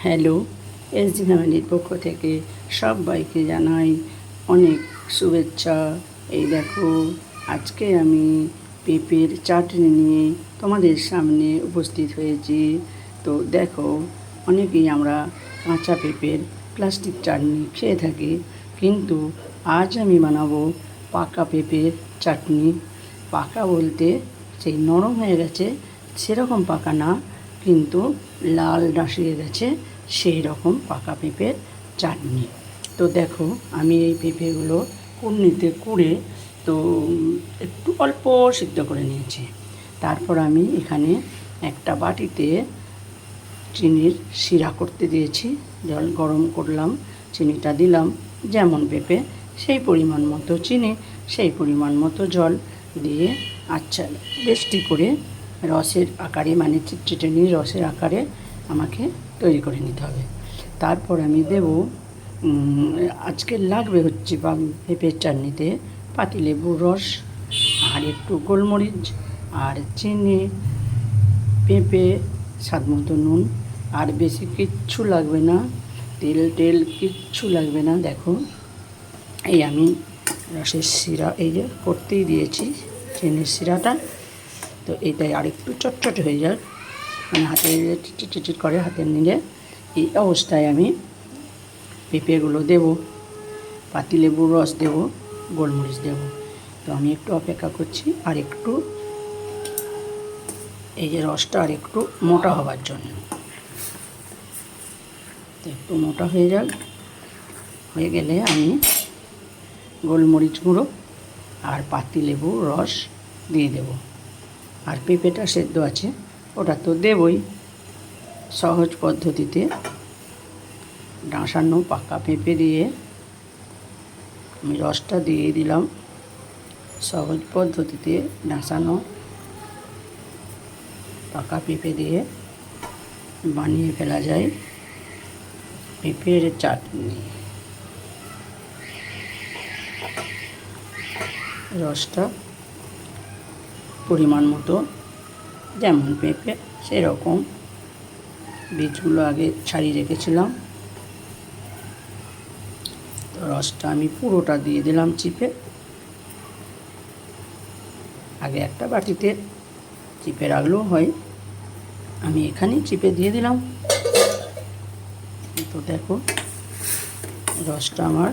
Hello, SD ফ্যামিলির পক্ষ থেকে সবাইকে জানাই অনেক শুভেচ্ছা। এই দেখো, আজকে আমি পেঁপের চাটনি নিয়ে তোমাদের সামনে উপস্থিত হয়েছি। তো দেখো, অনেকেই আমরা কাঁচা পেঁপের প্লাস্টিক চাটনি খেয়ে থাকি, কিন্তু আজ আমি বানাবো পাকা পেঁপের চাটনি। পাকা বলতে সেই নরম হয়ে গেছে সেরকম পাকা না, কিন্তু লাল ডাঁশিয়ে গেছে সেই রকম পাকা পেঁপের চাটনি। তো দেখো, আমি এই পেঁপেগুলো কুড়নিতে কুড়ে তো একটু অল্প সিদ্ধ করে নিয়েছি। তারপর আমি এখানে একটা বাটিতে চিনির শিরা করতে দিয়েছি। জল গরম করলাম, চিনিটা দিলাম, যেমন পেঁপে সেই পরিমাণ মতো চিনি, সেই পরিমাণ মতো জল দিয়ে আচ্ছা বেশটি করে রসের আকারে, মানে চিটচিটানি রসের আকারে আমাকে তৈরি করে নিতে হবে। তারপর আমি দেব, আজকে লাগবে হচ্ছে পেঁপের চাটনিতে পাতিলেবুর রস আর একটু গোলমরিচ আর চিনি, পেঁপে, স্বাদ মতো নুন, আর বেশি কিচ্ছু লাগবে না, তেল কিচ্ছু লাগবে না। দেখো, এই আমি রসের শিরা এই যে করতেই দিয়েছি চিনির শিরাটা। তো এইটাই আরেকটু চটচটে হয়ে যাক, মানে হাতে চিটচিট করে হাতে নিলে। এই অবস্থায় আমি পেঁপেগুলো দেবো, পাতিলেবুর রস দেবো, গোলমরিচ দেবো। তো আমি একটু অপেক্ষা করছি আর একটু এই যে রসটা আর একটু মোটা হবার জন্য। তো একটু মোটা হয়ে যাক, হয়ে গেলে আমি গোলমরিচ গুঁড়ো আর পাতিলেবুর রস দিয়ে দেব। আর পেঁপেটা সেদ্ধ আছে ওটা তো দেবই। সহজ পদ্ধতিতে ডাঁসানো পাকা পেঁপে দিয়ে আমি রসটা দিয়ে দিলাম। সহজ পদ্ধতিতে ডাঁসানো পাকা পেঁপে দিয়ে বানিয়ে ফেলা যায় পেঁপের চাটনি। রসটা পরিমাণ মতো, যেমন পেঁপে সেরকম, বীজগুলো আগে ছাড়িয়ে রেখেছিলাম। তো রসটা আমি পুরোটা দিয়ে দিলাম চিপে। আগে একটা বাটিতে চিপে রাখলেও হয়, আমি এখানেই চিপে দিয়ে দিলাম। তো দেখো, রসটা আমার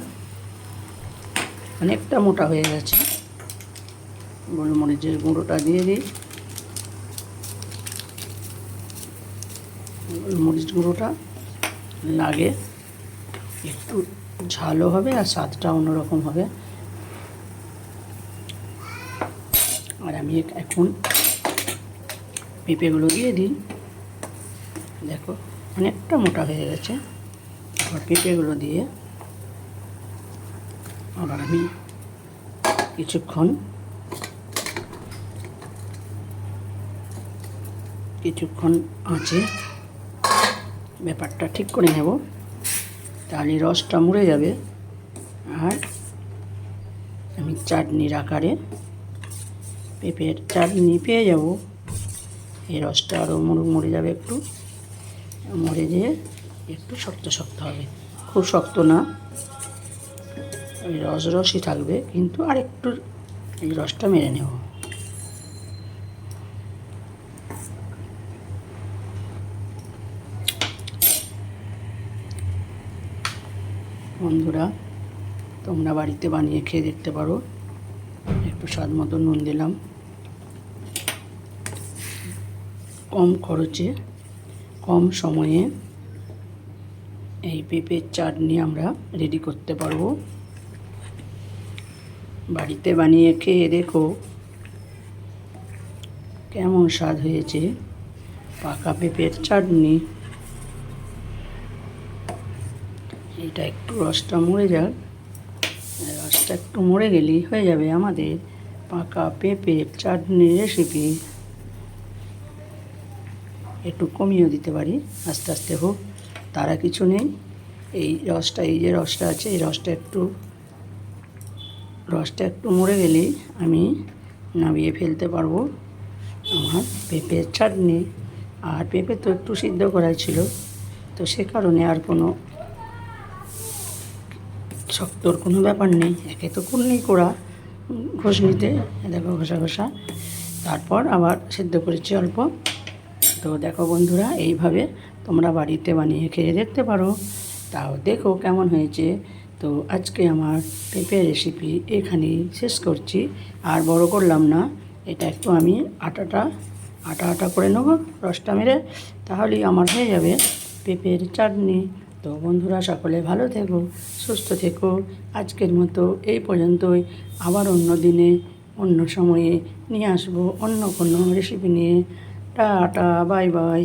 অনেকটা মোটা হয়ে গেছে। গোলমরিচের গুঁড়োটা দিয়ে দিই। গোলমরিচ গুঁড়োটা লাগে, একটু ঝালও হবে আর স্বাদটা অন্যরকম হবে। আর আমি এখন পেঁপেগুলো দিয়ে দিই। দেখো, অনেকটা মোটা হয়ে গেছে। আবার পেঁপেগুলো দিয়ে আবার আমি কিছুক্ষণ আঁচে ব্যাপারটা ঠিক করে নেব, তাহলে রসটা মরে যাবে আর আমি চাটনির আকারে পেঁপের চাটনি পেয়ে যাব। এই রসটা আরও মরে যাবে, একটু মরে যেয়ে একটু শক্ত শক্ত হবে, খুব শক্ত না, ওই রসই থাকবে, কিন্তু আর একটু এই রসটা মেরে নেব। বন্ধুরা, তোমরা বাড়িতে বানিয়ে খেয়ে দেখতে পারো। একটু স্বাদ মতো নুন দিলাম। কম খরচে কম সময়ে এই পেঁপের চাটনি আমরা রেডি করতে পারবো। বাড়িতে বানিয়ে খেয়ে দেখো কেমন স্বাদ হয়েছে পাকা পেঁপের চাটনি। এটা একটু রসটা মরে যাক, রসটা একটু মরে গেলেই হয়ে যাবে আমাদের পাকা পেঁপের চাটনি রেসিপি। একটু কমিয়েও দিতে পারি, আস্তে আস্তে হোক, তারা কিছু নেই। এই রসটা, এই যে রসটা আছে, এই রসটা একটু মরে গেলেই আমি নামিয়ে ফেলতে পারবো আমার পেঁপের চাটনি। আর পেঁপে তো একটু সিদ্ধ করা ছিল, তো সে কারণে আর কোনো শক্তর কোনো ব্যাপার নেই। একে তো কুর্নি করা ঘষনিতে, দেখো ঘষা ঘষা, তারপর আবার সেদ্ধ করেছি অল্প। তো দেখো বন্ধুরা, এইভাবে তোমরা বাড়িতে বানিয়ে খেয়ে দেখতে পারো, তাও দেখো কেমন হয়েছে। তো আজকে আমার পেঁপে রেসিপি এখানেই শেষ করছি, আর বড় করলাম না। এটা একটু আমি আটা আটা করে নেবো রসটা মেরে, তাহলেই আমার হয়ে যাবে পেঁপের চাটনি। তো বন্ধুরা, সকলে ভালো থেকো, সুস্থ থেকো। আজকের মতো এই পর্যন্তই। আবার অন্য দিনে অন্য সময়ে নিয়ে আসবো অন্য কোনো রেসিপি নিয়ে। Tata, bye bye.